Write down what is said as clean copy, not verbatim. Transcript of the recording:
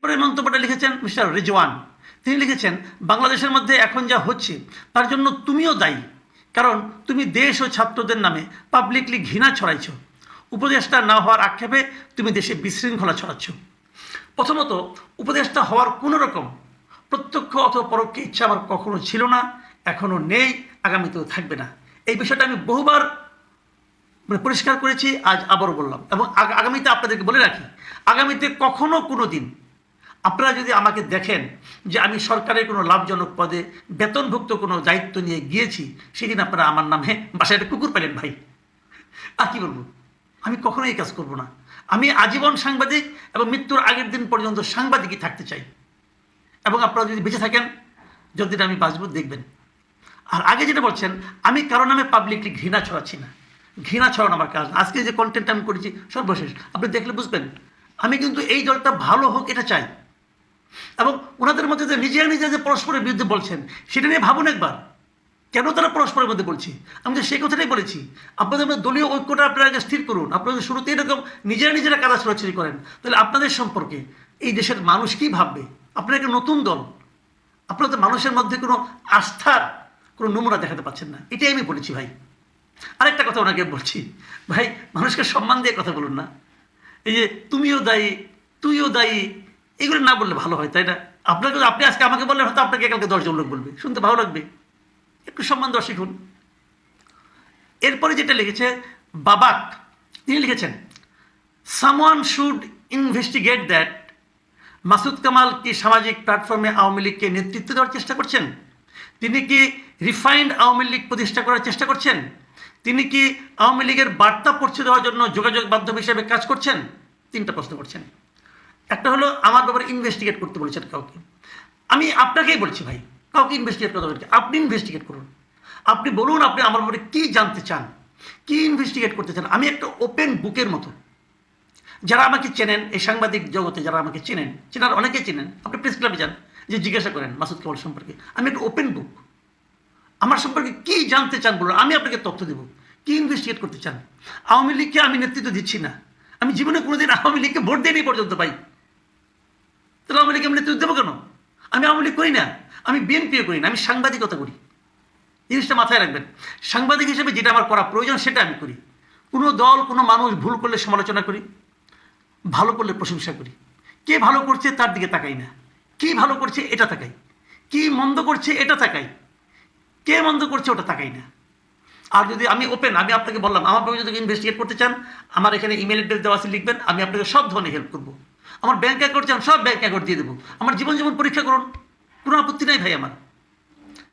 পরে মন্তব্যটা লিখেছেন মিস্টার রিজওয়ান। তিনি লিখেছেন, বাংলাদেশের মধ্যে এখন যা হচ্ছে তার জন্য তুমিও দায়ী, কারণ তুমি দেশ ও ছাত্রদের নামে পাবলিকলি ঘৃণা ছড়াইছ। উপদেষ্টা না হওয়ার আক্ষেপে তুমি দেশে বিশৃঙ্খলা ছড়াচ্ছ। প্রথমত, উপদেষ্টা হওয়ার কোনো রকম প্রত্যক্ষ অথবা পরোক্ষ ইচ্ছা আমার কখনো ছিল না, এখনও নেই, আগামীতেও থাকবে না। এই বিষয়টা আমি বহুবার পরিষ্কার করেছি, আজ আবারও বললাম, এবং আগামীতে আপনাদেরকে বলে রাখি, আগামীতে কখনো কোনো দিন আপনারা যদি আমাকে দেখেন যে আমি সরকারের কোনো লাভজনক পদে বেতনভুক্ত কোনো দায়িত্ব নিয়ে গিয়েছি, সেদিন আপনারা আমার নামে বাসায় একটা কুকুর পেলেন ভাই। আর কি বলবো, আমি কখনো এই কাজ করব না। আমি আজীবন সাংবাদিক এবং মৃত্যুর আগের দিন পর্যন্ত সাংবাদিকই থাকতে চাই। এবং আপনারা যদি বেঁচে থাকেন, যতদিন আমি বাঁচব দেখবেন। আর আগে যেটা বলছেন, আমি কারো নামে পাবলিকলি ঘৃণা ছড়াচ্ছি না। ঘৃণা ছড়ানো আমার কাজ। আজকে যে কন্টেন্ট আমি করেছি সর্বশেষ আপনি দেখলে বুঝবেন, আমি কিন্তু এই দলটা ভালো হোক এটা চাই। এবং ওনাদের মধ্যে যে নিজে যে পরস্পরের বিরুদ্ধে বলছেন, সেটা নিয়ে ভাবুন একবার, কেন তারা পরস্পরের মধ্যে বলছে। আমি তো সেই কথাটাই বলেছি, আপনাদের দলীয় ঐক্যটা আপনারা আগে স্থির করুন। আপনারা যদি শুরুতে এরকম নিজেরা কাদা ছড়াছড়ি করেন, তাহলে আপনাদের সম্পর্কে এই দেশের মানুষ কী ভাববে? আপনারা একটা নতুন দল, আপনারা তো মানুষের মধ্যে কোনো আস্থার কোনো নমুনা দেখাতে পাচ্ছেন না। এটাই আমি বলেছি ভাই। আরেকটা কথা ওনাকে বলছি, ভাই মানুষকে সম্মান দিয়ে কথা বলুন না। এই যে তুমিও দায়ী, তুইও দায়ী, এগুলো না বললে ভালো হয়, তাই না? আপনি আজকে আমাকে বললে হয়তো আপনাকে কালকে 10 জন লোক বলবে, শুনতে ভালো লাগবে। একটু সম্মান দেওয়া শিখুন। এরপরে যেটা লিখেছে বাবাক, তিনি লিখেছেন, someone should investigate that Masud Kamal কি সামাজিক প্ল্যাটফর্মে আওয়ামী লীগকে নেতৃত্ব দেওয়ার চেষ্টা করছেন? তিনি কি রিফাইন্ড আওয়ামী লীগ প্রতিষ্ঠা করার চেষ্টা করছেন? তিনি কি আওয়ামী লীগের বার্তা পৌঁছে দেওয়ার জন্য যোগাযোগ মাধ্যম হিসেবে কাজ করছেন? 3টা প্রশ্ন করছেন। একটা হলো আমার ব্যাপারে ইনভেস্টিগেট করতে বলেছেন কাউকে। আমি আপনাকেই বলছি ভাই, কাউকে ইনভেস্টিগেট করতে বলছি, আপনি ইনভেস্টিগেট করুন। আপনি বলুন আপনি আমার ব্যাপারে কী জানতে চান, কী ইনভেস্টিগেট করতে চান। আমি একটা ওপেন বুকের মতো। যারা আমাকে চেনেন, এই সাংবাদিক জগতে যারা আমাকে চেনেন, চেনার অনেকেই চেনেন, আপনি প্রেস ক্লাবে যান, যে জিজ্ঞাসা করেন মাসুদ কামাল সম্পর্কে, আমি একটা ওপেন বুক। আমার সম্পর্কে কী জানতে চান বলুন, আমি আপনাকে তথ্য দেবো। কী ইনভেস্টিগেট করতে চান? আওয়ামী লীগকে আমি নেতৃত্ব দিচ্ছি না। আমি জীবনে কোনোদিন আওয়ামী লীগকে ভোট দিইনি পর্যন্ত ভাই। তাহলে আওয়ামী লীগকে আমি নেতৃত্ব দেবো কেন? আমি আওয়ামী লীগ করি না, আমি বিএনপিও করি না, আমি সাংবাদিকতা করি। জিনিসটা মাথায় রাখবেন। সাংবাদিক হিসেবে যেটা আমার করা প্রয়োজন সেটা আমি করি। কোনো দল, কোনো মানুষ ভুল করলে সমালোচনা করি, ভালো করলে প্রশংসা করি। কে ভালো করছে তার দিকে তাকাই না, কী ভালো করছে এটা তাকাই, কী মন্দ করছে এটা তাকাই, কে মন্দ করছে ওটা তাকাই না। আর যদি আমি ওপেন, আমি আপনাকে বললাম, আমার ব্যাপারে যদি ইনভেস্টিগেট করতে চান, আমার এখানে ইমেল অ্যাড্রেস দেওয়া আছে, লিখবেন, আমি আপনাকে সব ধরনের হেল্প করবো। আমার ব্যাঙ্ক অ্যাকাউন্ট চান, সব ব্যাঙ্ক অ্যাকাউন্ট দিয়ে দেবো। আমার জীবন পরীক্ষা করুন, কোনো আপত্তি নাই ভাই আমার।